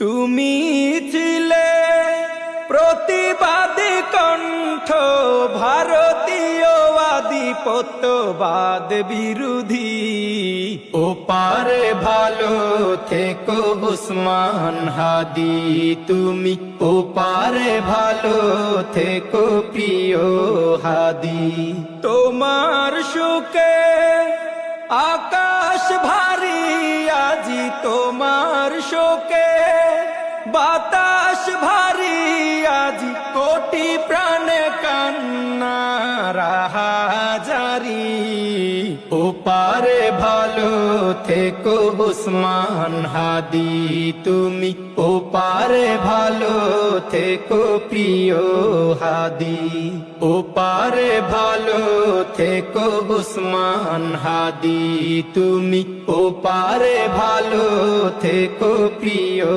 তুমি ছিলে প্রতিবাদী কণ্ঠ, ভারতীয় আধিপত্যবাদ বিরোধী। ওপারে ভালো থেকো উসমান হাদি তুমি, ওপারে ভালো থেকো প্রিয় হাদি। তোমার সুখে আকাশ ভারী আজি, তোমার শোকে বাতাস ভারী আজি, কোটি প্রাণে কান্না রাহাজারি। ওপারে ভালো থেকো উসমান হাদি তুমি, ওপারে ভালো থেকো প্রিয় হাদি। ওপারে ভালো থেকো উসমান হাদি তুমি, ওপারে ভালো থেকো প্রিয়